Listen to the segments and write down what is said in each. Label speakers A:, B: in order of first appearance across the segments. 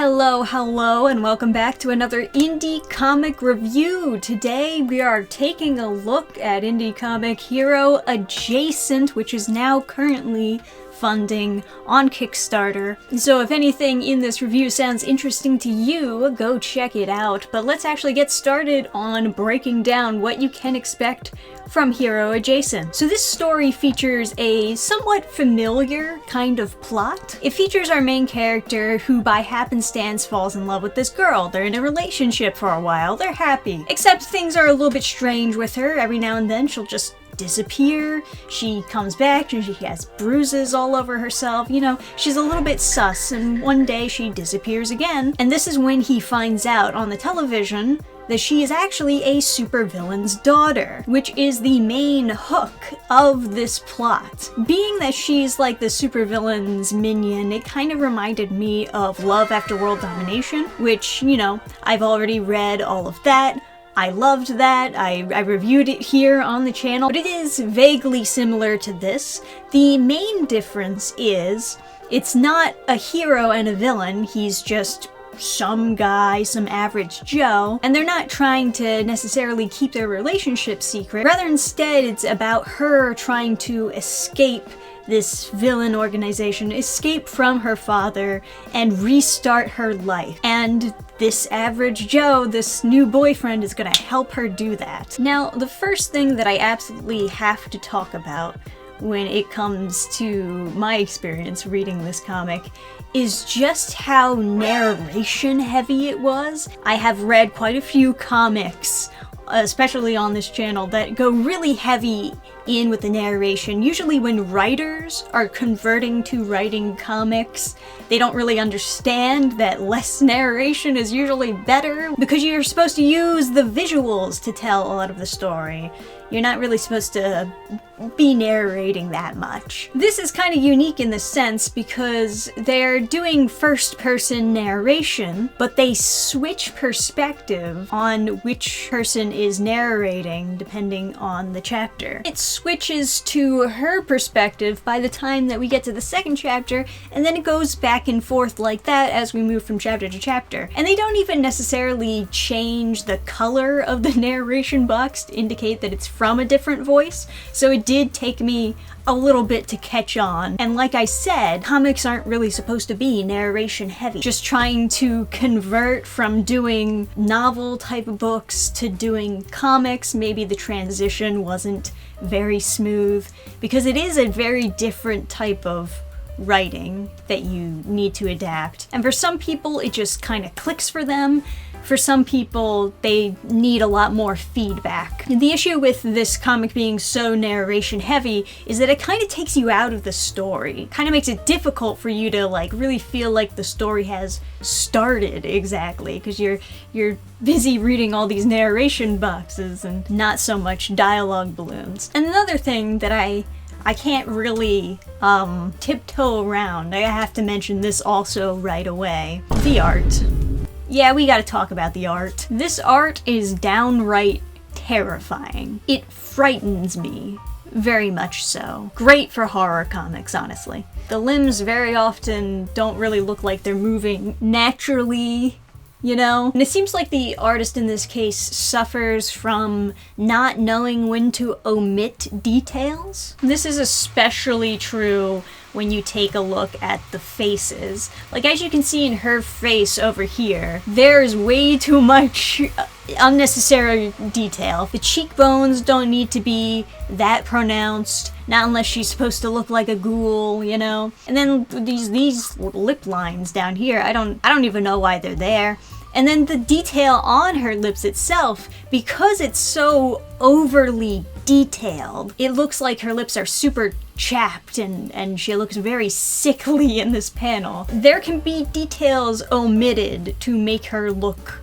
A: Hello, and welcome back to another indie comic review. Today we are taking a look at indie comic Hero Adjacent, which is now currently funding on Kickstarter. So if anything in this review sounds interesting to you, go check it out. But let's actually get started on breaking down what you can expect from Hero Adjacent. So this story features a somewhat familiar kind of plot. It features our main character who by happenstance falls in love with this girl. They're in a relationship for a while, they're happy. Except things are a little bit strange with her. Every now and then she'll just disappear, she comes back and she has bruises all over herself. You know, she's a little bit sus, and one day she disappears again. And this is when he finds out on the television that she is actually a supervillain's daughter, which is the main hook of this plot. Being that she's like the supervillain's minion, it kind of reminded me of Love After World Domination, which, you know, I've already read all of that. I loved that. I reviewed it here on the channel, but it is vaguely similar to this. The main difference is it's not a hero and a villain. He's just some guy, some average Joe, and they're not trying to necessarily keep their relationship secret. Rather, instead, it's about her trying to escape this villain organization, escape from her father, and restart her life. And this average Joe, this new boyfriend, is gonna help her do that. Now, the first thing that I absolutely have to talk about when it comes to my experience reading this comic is just how narration heavy it was. I have read quite a few comics, especially on this channel, that go really heavy in with the narration. Usually when writers are converting to writing comics, they don't really understand that less narration is usually better, because you're supposed to use the visuals to tell a lot of the story. You're not really supposed to be narrating that much. This is kind of unique in the sense because they're doing first-person narration, but they switch perspective on which person is narrating depending on the chapter. It switches to her perspective by the time that we get to the second chapter, and then it goes back and forth like that as we move from chapter to chapter. And they don't even necessarily change the color of the narration box to indicate that it's from a different voice, so it did take me a little bit to catch on. And like I said, comics aren't really supposed to be narration heavy. Just trying to convert from doing novel type of books to doing comics, maybe the transition wasn't very smooth, because it is a very different type of writing that you need to adapt. And for some people, it just kind of clicks for them. For some people, they need a lot more feedback. And the issue with this comic being so narration heavy is that it kind of takes you out of the story. Kind of makes it difficult for you to like really feel like the story has started exactly, because you're busy reading all these narration boxes and not so much dialogue balloons. And another thing that I can't really tiptoe around, I have to mention this also right away. The art. Yeah, we gotta talk about the art. This art is downright terrifying. It frightens me, very much so. Great for horror comics, honestly. The limbs very often don't really look like they're moving naturally, you know? And it seems like the artist in this case suffers from not knowing when to omit details. This is especially true when you take a look at the faces. Like, as you can see in her face over here, there's way too much unnecessary detail. The cheekbones don't need to be that pronounced, not unless she's supposed to look like a ghoul, you know? And then these lip lines down here, I don't even know why they're there. And then the detail on her lips itself, because it's so overly detailed, it looks like her lips are super chapped and she looks very sickly in this panel. There can be details omitted to make her look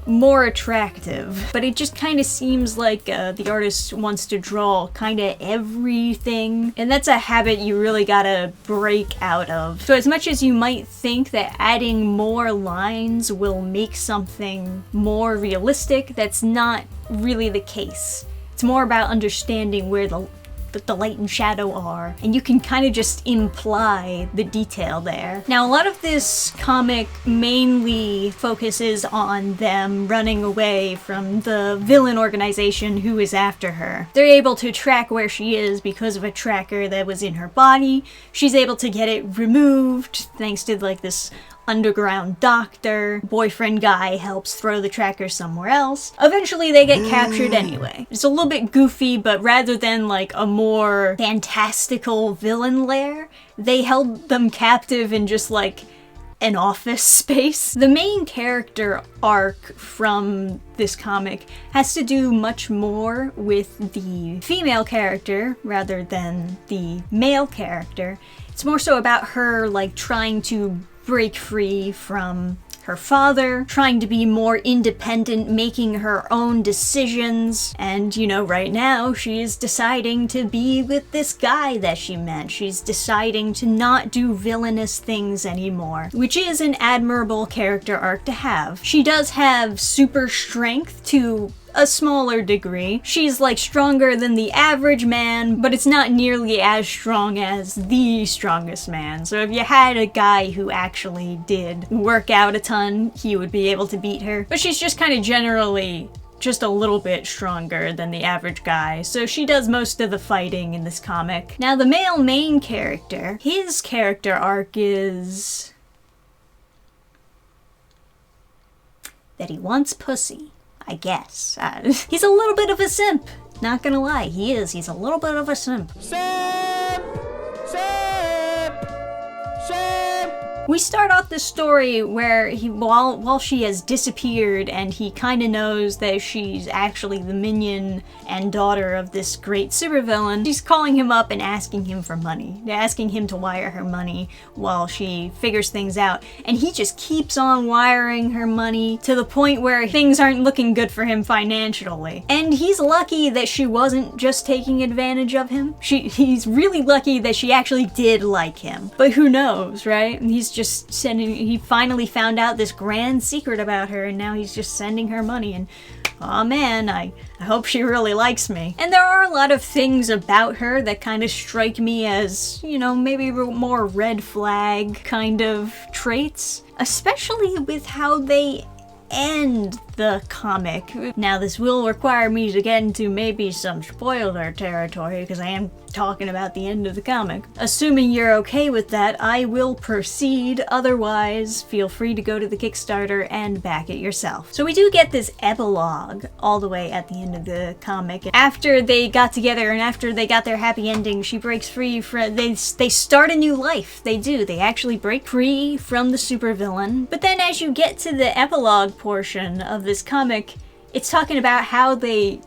A: more attractive, but it just kind of seems like the artist wants to draw kind of everything, and that's a habit you really gotta break out of. So as much as you might think that adding more lines will make something more realistic, that's not really the case. It's more about understanding where the that the light and shadow are, and you can kind of just imply the detail there. Now, a lot of this comic mainly focuses on them running away from the villain organization who is after her. They're able to track where she is because of a tracker that was in her body. She's able to get it removed thanks to like this underground doctor. Boyfriend guy helps throw the tracker somewhere else. Eventually they get captured anyway. It's a little bit goofy, but rather than like a more fantastical villain lair, they held them captive in just like an office space. The main character arc from this comic has to do much more with the female character rather than the male character. It's more so about her like trying to break free from her father, trying to be more independent, making her own decisions, and you know, right now she is deciding to be with this guy that she met. She's deciding to not do villainous things anymore, which is an admirable character arc to have. She does have super strength to a smaller degree. She's like stronger than the average man, but it's not nearly as strong as the strongest man. So if you had a guy who actually did work out a ton, he would be able to beat her. But she's just kind of generally just a little bit stronger than the average guy, so she does most of the fighting in this comic. Now the male main character, his character arc is that he wants pussy. I guess. He's a little bit of a simp. Not gonna lie, he is. He's a little bit of a simp. Simp! Simp! Simp! We start off the story where while she has disappeared and he kind of knows that she's actually the minion and daughter of this great supervillain, she's calling him up and asking him for money. They're asking him to wire her money while she figures things out. And he just keeps on wiring her money to the point where things aren't looking good for him financially. And he's lucky that she wasn't just taking advantage of him. He's really lucky that she actually did like him. But who knows, right? He's just he finally found out this grand secret about her, and now he's just sending her money, and aw man, I hope she really likes me. And there are a lot of things about her that kind of strike me as, you know, maybe more red flag kind of traits, especially with how they end the comic. Now this will require me to get into maybe some spoiler territory because I am talking about the end of the comic. Assuming you're okay with that, I will proceed. Otherwise, feel free to go to the Kickstarter and back it yourself. So we do get this epilogue all the way at the end of the comic. After they got together and after they got their happy ending, she breaks free from, they start a new life. They do. They actually break free from the supervillain. But then as you get to the epilogue portion of this comic, it's talking about how they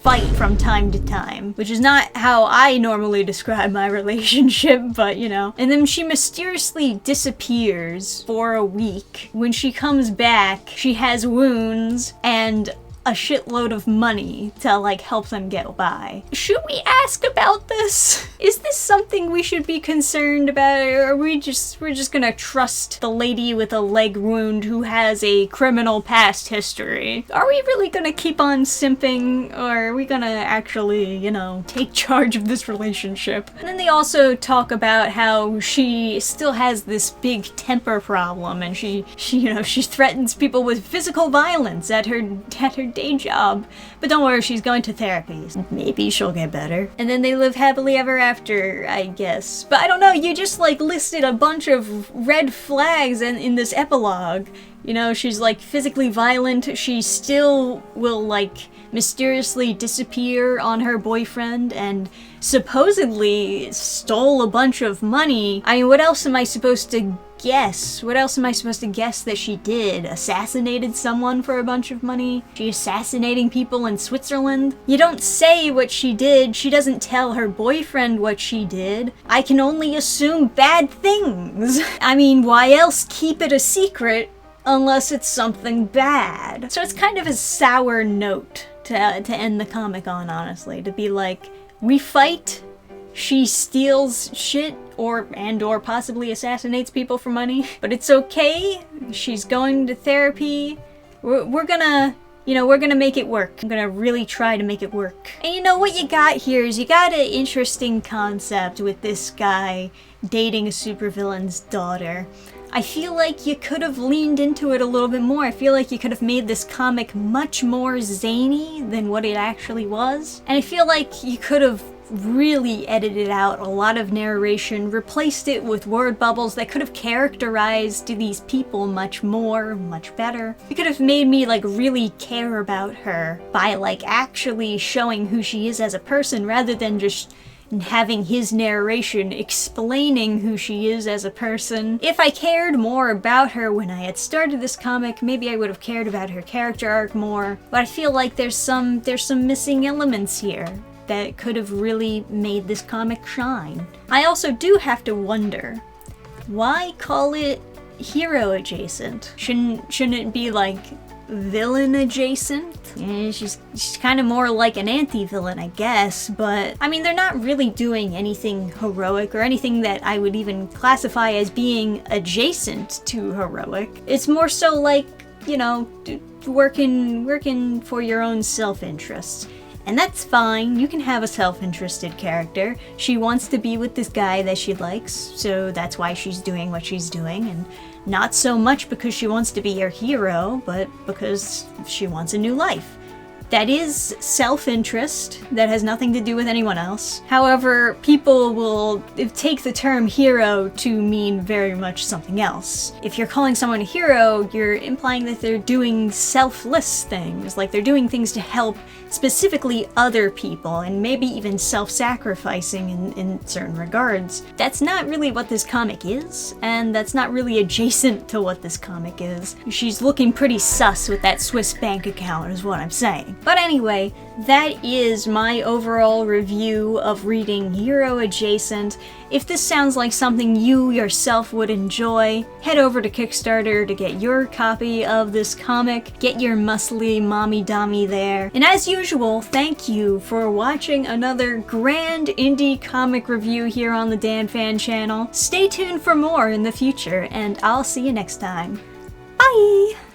A: fight from time to time, which is not how I normally describe my relationship, but you know. And then she mysteriously disappears for a week. When she comes back, she has wounds and a shitload of money to like help them get by. Should we ask about this? Is this something we should be concerned about, or are we're just gonna trust the lady with a leg wound who has a criminal past history? Are we really gonna keep on simping, or are we gonna actually, you know, take charge of this relationship? And then they also talk about how she still has this big temper problem, and she threatens people with physical violence at her day job. But don't worry, she's going to therapy. Maybe she'll get better. And then they live happily ever after, I guess. But I don't know, you just like listed a bunch of red flags in this epilogue. You know, she's like physically violent, she still will like mysteriously disappear on her boyfriend and supposedly stole a bunch of money. I mean, what else am I supposed to guess? What else am I supposed to guess that she did? Assassinated someone for a bunch of money? She assassinating people in Switzerland? You don't say what she did. She doesn't tell her boyfriend what she did. I can only assume bad things. I mean, why else keep it a secret unless it's something bad? So it's kind of a sour note to end the comic on, honestly. To be like, we fight, she steals shit, or possibly assassinates people for money, but it's okay. She's going to therapy. We're gonna you know, we're gonna make it work. I'm gonna really try to make it work. And you know what you got here is you got an interesting concept with this guy dating a supervillain's daughter. I feel like you could have leaned into it a little bit more. I feel like you could have made this comic much more zany than what it actually was. And I feel like you could have really edited out a lot of narration, replaced it with word bubbles that could have characterized these people much more, much better. You could have made me like really care about her by like actually showing who she is as a person rather than just having his narration explaining who she is as a person. If I cared more about her when I had started this comic, maybe I would have cared about her character arc more, but I feel like there's some missing elements here that could have really made this comic shine. I also do have to wonder, why call it hero adjacent? Shouldn't it be like villain adjacent? Yeah, she's kind of more like an anti-villain, I guess, but I mean, they're not really doing anything heroic or anything that I would even classify as being adjacent to heroic. It's more so like, you know, working for your own self-interest. And that's fine, you can have a self-interested character. She wants to be with this guy that she likes, so that's why she's doing what she's doing, and not so much because she wants to be your hero, but because she wants a new life. That is self-interest, that has nothing to do with anyone else. However, people will take the term hero to mean very much something else. If you're calling someone a hero, you're implying that they're doing selfless things, like they're doing things to help specifically other people, and maybe even self-sacrificing in certain regards. That's not really what this comic is, and that's not really adjacent to what this comic is. She's looking pretty sus with that Swiss bank account, is what I'm saying. But anyway, that is my overall review of reading Hero Adjacent. If this sounds like something you yourself would enjoy, head over to Kickstarter to get your copy of this comic. Get your muscly mommy-dommy there. And as usual, thank you for watching another grand indie comic review here on the dannphan channel. Stay tuned for more in the future, and I'll see you next time. Bye!